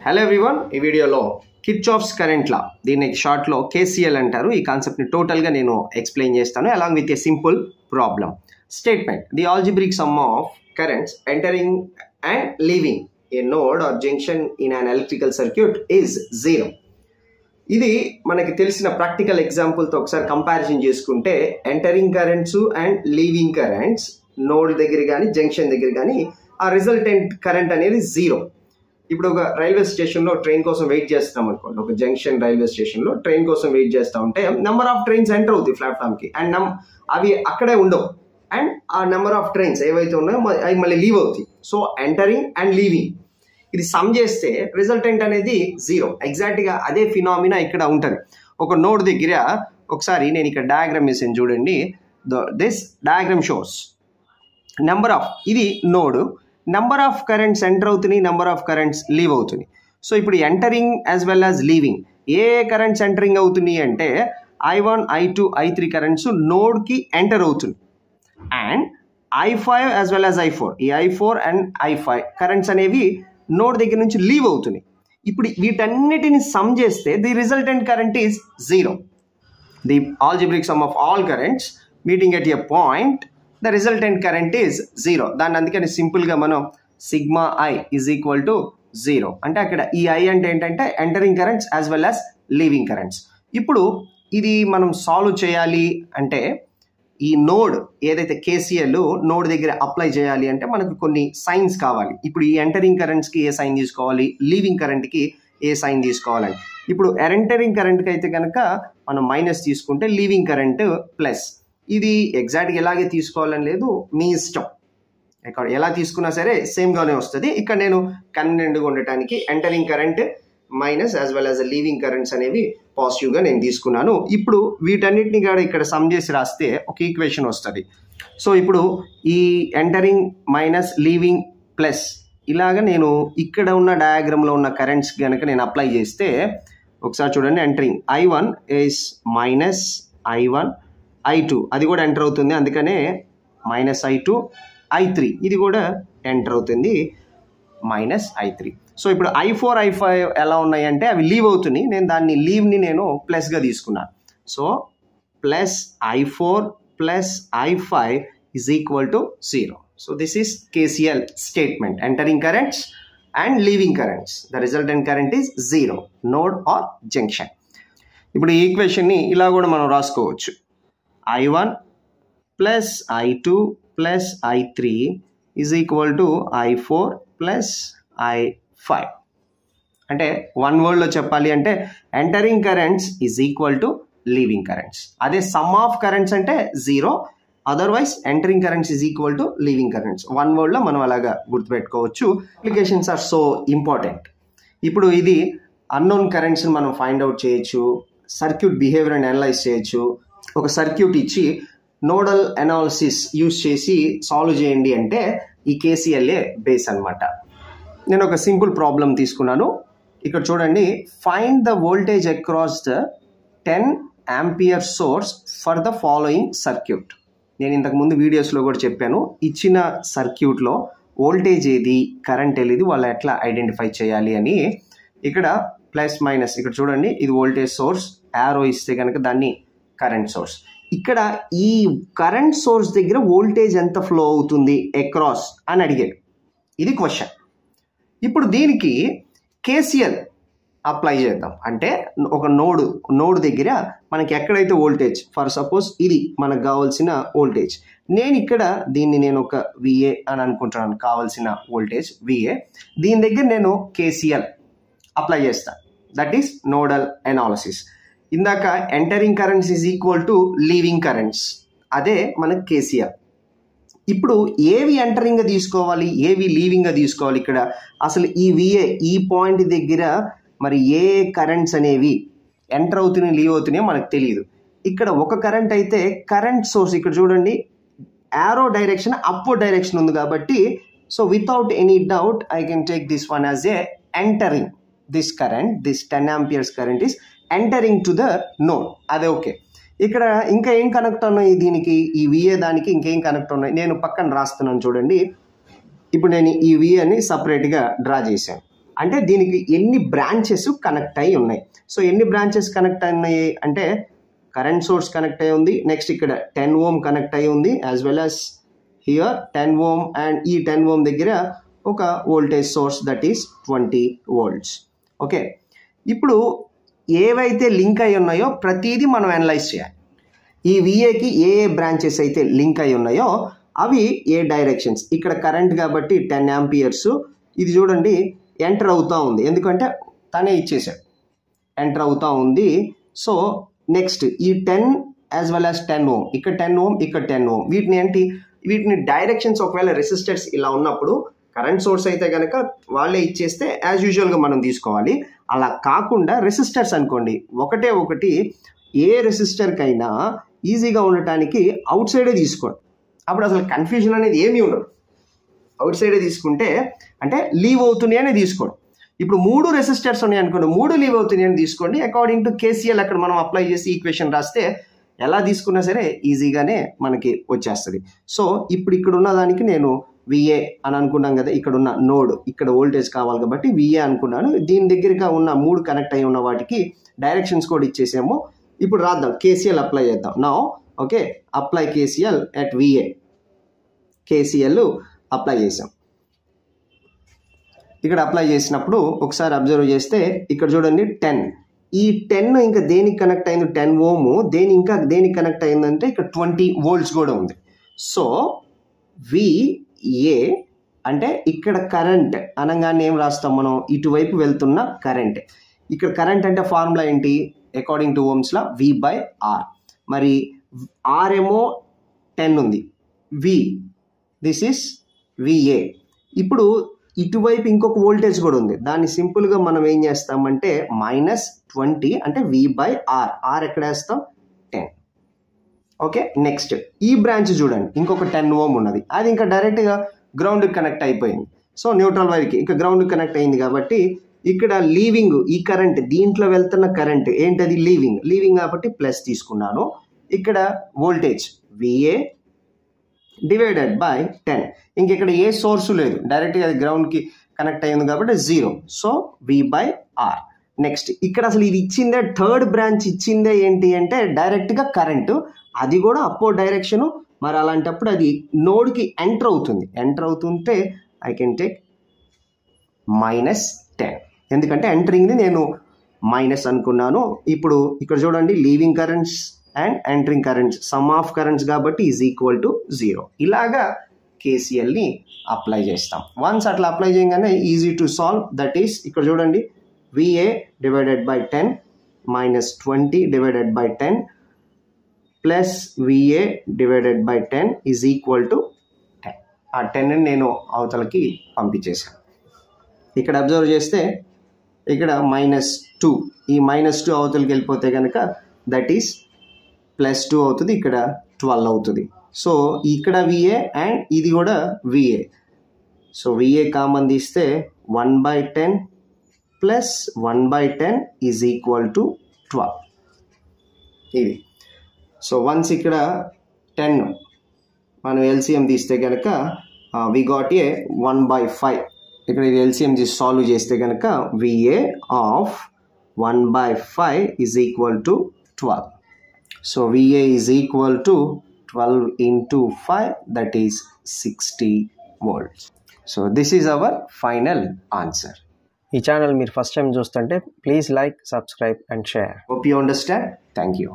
Hello everyone, ఈ వీడియోలో Kirchhoff's current law, దీన్ని షార్ట్లో కేసీఎల్ అంటారు. ఈ కాన్సెప్ట్ని టోటల్గా నేను ఎక్స్ప్లెయిన్ చేస్తాను along with a simple problem statement. The algebraic sum of currents entering and leaving a node or junction in an electrical circuit is 0. ఇది మనకి తెలిసిన ప్రాక్టికల్ ఎగ్జాంపుల్తో ఒకసారి కంపారిజన్ చేసుకుంటే entering currents and leaving currents node దగ్గర కానీ junction దగ్గర కానీ ఆ రిజల్టెంట్ కరెంట్ అనేది 0. ఇప్పుడు ఒక రైల్వే స్టేషన్లో ట్రైన్ కోసం వెయిట్ చేస్తున్నాం అనుకోండి, ఒక జంక్షన్ రైల్వే స్టేషన్లో ట్రైన్ కోసం వెయిట్ చేస్తూ ఉంటే నెంబర్ ఆఫ్ ట్రైన్స్ ఎంటర్ అవుతాయి ప్లాట్ఫామ్కి అండ్ అవి అక్కడే ఉండవు. అండ్ ఆ నెంబర్ ఆఫ్ ట్రైన్స్ ఏవైతే ఉన్నాయో అవి మళ్ళీ లీవ్ అవుతాయి. సో ఎంటరింగ్ అండ్ లీవింగ్ ఇది సమ్ చేస్తే రిజల్టెంట్ అనేది 0. ఎగ్జాక్ట్గా అదే ఫినామినా ఇక్కడ ఉంటుంది. ఒక నోడ్ దగ్గర ఒకసారి నేను ఇక్కడ డయాగ్రామ్ వేసాను చూడండి. This diagram shows number of, ఇది node, number of currents enter అవుతున్నాయి, నెంబర్ ఆఫ్ కరెంట్స్ లీవ్ అవుతున్నాయి. సో ఇప్పుడు entering as well as leaving ఏ కరెంట్స్ ఎంటరింగ్ అవుతున్నాయి అంటే I1, I2, I3 కరెంట్స్ నోడ్కి ఎంటర్ అవుతుంది. And I5 as well as I4, ఈ I4 అండ్ I5 కరెంట్స్ అనేవి నోడ్ దగ్గర నుంచి లీవ్ అవుతున్నాయి. ఇప్పుడు వీటన్నిటిని సమ్ చేస్తే the resultant current is 0. The algebraic sum of all currents meeting at a point, the resultant current is 0. దాన్ని అందుకని సింపుల్గా మనం sigma I is equal to 0 అంటే అక్కడ ఈ I అంటే ఏంటంటే entering currents as well as leaving currents. ఇప్పుడు ఇది మనం సాల్వ్ చేయాలి అంటే ఈ నోడ్ ఏదైతే కేసీఎల్ నోడ్ దగ్గర అప్లై చేయాలి అంటే మనకు కొన్ని సైన్స్ కావాలి. ఇప్పుడు ఈ ఎంటరింగ్ కరెంట్స్కి ఏ సైన్ తీసుకోవాలి, లీవింగ్ కరెంట్కి ఏ సైన్ తీసుకోవాలని. ఇప్పుడు ఎంటరింగ్ కరెంట్కి అయితే కనుక మనం మైనస్ తీసుకుంటే లీవింగ్ కరెంట్ ప్లస్. ఇది ఎగ్జాక్ట్గా ఎలాగే తీసుకోవాలని లేదు, మీ ఇష్టం. ఇక్కడ ఎలా తీసుకున్నా సరే సేమ్గానే వస్తుంది. ఇక్కడ నేను కన్వీనియంట్గా ఉండటానికి entering current minus as well as leaving currents అనేవి పాజిటివ్గా నేను తీసుకున్నాను. ఇప్పుడు వీటన్నిటిని కూడా ఇక్కడ సమ్ చేసి రాస్తే ఒక ఈక్వేషన్ వస్తుంది. సో ఇప్పుడు ఈ ఎంటరింగ్ మైనస్ లీవింగ్ ప్లస్ ఇలాగ నేను ఇక్కడ ఉన్న డయాగ్రామ్లో ఉన్న కరెంట్స్ కనుక నేను అప్లై చేస్తే ఒకసారి చూడండి. Entering I1 is minus I1, I2 అది కూడా ఎంటర్ అవుతుంది, అందుకనే మైనస్ I2, I3 ఇది కూడా ఎంటర్ అవుతుంది, మైనస్ I3. సో ఇప్పుడు I4, I5 ఎలా ఉన్నాయి అంటే అవి లీవ్ అవుతున్నాయి. నేను దాన్ని లీవ్ని నేను ప్లస్గా తీసుకున్నాను. So plus I4 plus I5 is equal to 0. So this is KCL statement. Entering currents and leaving currents, the resultant current is 0 node or junction. ఇప్పుడు ఈ ఈక్వేషన్ని ఇలా కూడా మనం రాసుకోవచ్చు. I1 plus I2 plus I3 is equal to I4 plus I5. అంటే one వర్డ్లో చెప్పాలి అంటే entering currents is equal to leaving currents. అదే సమ్ ఆఫ్ కరెంట్స్ అంటే 0, otherwise entering currents is equal to leaving currents. One వర్డ్లో మనం అలాగా గుర్తుపెట్టుకోవచ్చు. Applications are so important. ఇప్పుడు ఇది అన్నోన్ కరెంట్స్ని మనం ఫైండ్ అవుట్ చేయొచ్చు, సర్క్యూట్ బిహేవియర్ని అనలైజ్ చేయొచ్చు. ఒక సర్క్యూట్ ఇచ్చి నోడల్ అనాలిసిస్ యూజ్ చేసి సాల్వ్ చేయండి అంటే ఈ కేసీఎల్ఏ బేస్ అనమాట. నేను ఒక సింపుల్ ప్రాబ్లం తీసుకున్నాను. ఇక్కడ చూడండి. Find the voltage across the 10 ampere source for the following circuit. నేను ఇంతకుముందు వీడియోస్లో కూడా చెప్పాను, ఇచ్చిన సర్క్యూట్లో వోల్టేజ్ ఏది, కరెంట్ ఏది, వాళ్ళు ఎట్లా ఐడెంటిఫై చేయాలి అని. ఇక్కడ ప్లస్ మైనస్, ఇక్కడ చూడండి ఇది వోల్టేజ్ సోర్స్, యారో ఇస్తే కనుక దాన్ని కరెంట్ సోర్స్. ఇక్కడ ఈ కరెంట్ సోర్స్ దగ్గర వోల్టేజ్ ఎంత ఫ్లో అవుతుంది అక్రాస్ అని అడిగాడు. ఇది క్వశ్చన్. ఇప్పుడు దీనికి కేసీఎల్ అప్లై చేద్దాం. అంటే ఒక నోడ్ దగ్గర మనకి ఎక్కడైతే వోల్టేజ్, ఫర్ సపోజ్ ఇది మనకు కావాల్సిన వోల్టేజ్, నేను ఇక్కడ దీన్ని నేను ఒక VA అని అనుకుంటున్నాను, కావాల్సిన వోల్టేజ్ VA. దీని దగ్గర నేను కేసీఎల్ అప్లై చేస్తాను. That is nodal analysis. ఇందాక entering currents is equal to leaving currents, అదే మనకు కేసీఎల్. ఇప్పుడు ఏవి ఎంటరింగ్గా తీసుకోవాలి, ఏవి లీవింగ్గా తీసుకోవాలి. ఇక్కడ అసలు ఈ VA ఈ పాయింట్ దగ్గర మరి ఏ కరెంట్స్ అనేవి ఎంటర్ అవుతున్నాయి, లీవ్ అవుతున్నాయో మనకు తెలియదు. ఇక్కడ ఒక కరెంట్ అయితే కరెంట్ సోర్స్ ఇక్కడ చూడండి, యారో డైరెక్షన్ అప్వర్డ్ డైరెక్షన్ ఉంది కాబట్టి, so without any doubt I can take this one as a entering. This current, this 10 amperes current is entering to the node. అదే ఓకే. ఇక్కడ ఇంకా ఏం కనెక్ట్ ఉన్నాయి దీనికి, ఈ VA దానికి ఇంకేం కనెక్ట్ ఉన్నాయి నేను పక్కన రాస్తున్నాను చూడండి. ఇప్పుడు నేను ఈ VAని సపరేట్గా డ్రా చేశాను. అంటే దీనికి ఎన్ని బ్రాంచెస్ కనెక్ట్ అయి ఉన్నాయి. సో ఎన్ని బ్రాంచెస్ కనెక్ట్ అయినాయి అంటే కరెంట్ సోర్స్ కనెక్ట్ అయి ఉంది, నెక్స్ట్ ఇక్కడ 10 ohm కనెక్ట్ అయి ఉంది, as well as here 10 ohm and ఈ 10 ohm దగ్గర ఒక voltage source that is 20 volts. Okay, ఇప్పుడు ఏవైతే లింక్ అయి ఉన్నాయో ప్రతిదీ మనం అనలైజ్ చేయాలి. ఈ విఏకి ఏ బ్రాంచెస్ అయితే లింక్ అయి ఉన్నాయో అవి ఏ డైరెక్షన్స్. ఇక్కడ కరెంట్ కాబట్టి 10 amperes, ఇది చూడండి ఎంటర్ అవుతూ ఉంది ఎందుకంటే తనే ఇచ్చేసాడు, ఎంటర్ అవుతూ ఉంది. సో నెక్స్ట్ ఈ 10 యాజ్ వెల్ యాజ్ 10 ohm, ఇక్కడ 10 ohm, ఇక్కడ 10 ohm, వీటిని డైరెక్షన్స్ ఒకవేళ రెసిస్టర్స్ ఇలా ఉన్నప్పుడు కరెంట్ సోర్స్ అయితే కనుక వాళ్ళే ఇచ్చేస్తే యాజ్ యూజువల్గా మనం తీసుకోవాలి. అలా కాకుండా రెసిస్టర్స్ అనుకోండి, ఒకటి ఏ రెసిస్టర్కైనా ఈజీగా ఉండటానికి అవుట్ సైడే తీసుకోండి, అప్పుడు అసలు కన్ఫ్యూజన్ అనేది ఏమీ ఉండదు. అవుట్ సైడే తీసుకుంటే అంటే లీవ్ అవుతున్నాయి అని తీసుకోండి. ఇప్పుడు 3 రెసిస్టర్స్ ఉన్నాయి అనుకోండి, 3 లీవ్ అవుతున్నాయి అని తీసుకోండి. అకార్డింగ్ టు కేసీఎల్ అక్కడ మనం అప్లై చేసి ఈక్వేషన్ రాస్తే ఎలా తీసుకున్నా సరే ఈజీగానే మనకి వచ్చేస్తుంది. సో ఇప్పుడు ఇక్కడ ఉన్న దానికి నేను విఏ అని అనుకున్నాం కదా, ఇక్కడ ఉన్న నోడ్ ఇక్కడ వోల్టేజ్ కావాలి కాబట్టి విఏ అనుకున్నాను. దీని దగ్గరగా ఉన్న 3 కనెక్ట్ అయి ఉన్న వాటికి డైరెక్షన్స్ కూడా ఇచ్చేసాము. ఇప్పుడు రాద్దాం, కేసీఎల్ అప్లై చేద్దాం. Now okay, apply KCL at VA. KCL apply చేసాం. ఇక్కడ అప్లై చేసినప్పుడు ఒకసారి అబ్జర్వ్ చేస్తే ఇక్కడ చూడండి 10, ఈ 10 ఇంకా దేనికి కనెక్ట్ అయింది 10 ohm, ఇంకా దేనికి కనెక్ట్ అయిందంటే ఇక్కడ 20 volts కూడా ఉంది. సో విఏ అంటే ఇక్కడ కరెంట్ అనగానే ఏం రాస్తాం మనం, ఇటువైపు వెళ్తున్న కరెంట్. ఇక్కడ కరెంట్ అంటే ఫార్ములా ఏంటి, అకార్డింగ్ టు ఓమ్స్లా V/R. మరి R ఏమో 10 ఉంది, దిస్ ఈస్ విఏ. ఇప్పుడు ఇటువైపు ఇంకొక వోల్టేజ్ కూడా ఉంది, దాన్ని సింపుల్గా మనం ఏం చేస్తామంటే -20 అంటే V/R. R ఎక్కడ వేస్తాం 10. ఓకే, నెక్స్ట్ ఈ బ్రాంచ్ చూడండి, ఇంకొక 10 ohm ఉన్నది, అది ఇంకా డైరెక్ట్గా గ్రౌండ్కి కనెక్ట్ అయిపోయింది. సో న్యూట్రల్ వైర్కి ఇంకా గ్రౌండ్కి కనెక్ట్ అయింది కాబట్టి ఇక్కడ లీవింగ్ ఈ కరెంట్, దీంట్లో వెళ్తున్న కరెంట్ ఏంటది లీవింగ్ కాబట్టి ప్లస్ తీసుకున్నాను. ఇక్కడ వోల్టేజ్ విఏ డివైడెడ్ బై 10. ఇంకెక్కడ ఏ సోర్సు లేదు, డైరెక్ట్గా అది గ్రౌండ్కి కనెక్ట్ అయ్యింది కాబట్టి 0. So V/R. నెక్స్ట్ ఇక్కడ అసలు ఇది ఇచ్చిందే, థర్డ్ బ్రాంచ్ ఇచ్చిందే ఏంటి అంటే డైరెక్ట్గా కరెంటు, అది కూడా అపోజిట్ డైరెక్షను. మరి అలాంటప్పుడు అది నోడ్కి ఎంటర్ అవుతుంటే ఐ కెన్ టేక్ -10, ఎందుకంటే ఎంటరింగ్ని నేను మైనస్ అనుకున్నాను. ఇప్పుడు ఇక్కడ చూడండి leaving currents and entering currents, sum of currents కాబట్టి ఈజ్ ఈక్వల్ టు 0. ఇలాగా కేసీఎల్ని అప్లై చేస్తాం. వన్స్ అట్లా అప్లై చేయగానే easy to solve. That is ఇక్కడ చూడండి V A divided by 10 -20 divided by 10 plus V A divided by 10 is equal to 10. ఆ 10ని నేను అవతలకి పంపించేశాను. ఇక్కడ అబ్జర్వ్ చేస్తే ఇక్కడ -2, ఈ -2 అవతలకి వెళ్ళిపోతే కనుక దట్ ఈస్ +2 అవుతుంది, ఇక్కడ 12 అవుతుంది. సో ఇక్కడ విఏ అండ్ ఇది కూడా విఏ. సో విఏ కామన్ తీస్తే 1/10 ప్లస్ 1/10 ఈజ్ ఈక్వల్ టు 12. ఇది సో వన్స్ ఇక్కడ 10 మనం ఎల్సిఎం తీస్తే కనుక వి గాట్ ఏ 1/5. ఇక్కడ ఇది ఎల్సిఎం తీసి సాల్వ్ చేస్తే కనుక VA of 1/5 is equal to 12. So VA is equal to 12 into 5, that is 60 volts. So this is our final answer. ఈ ఛానల్ మీరు ఫస్ట్ టైం చూస్తుంటే please like, subscribe and share. Hope you understand. Thank you.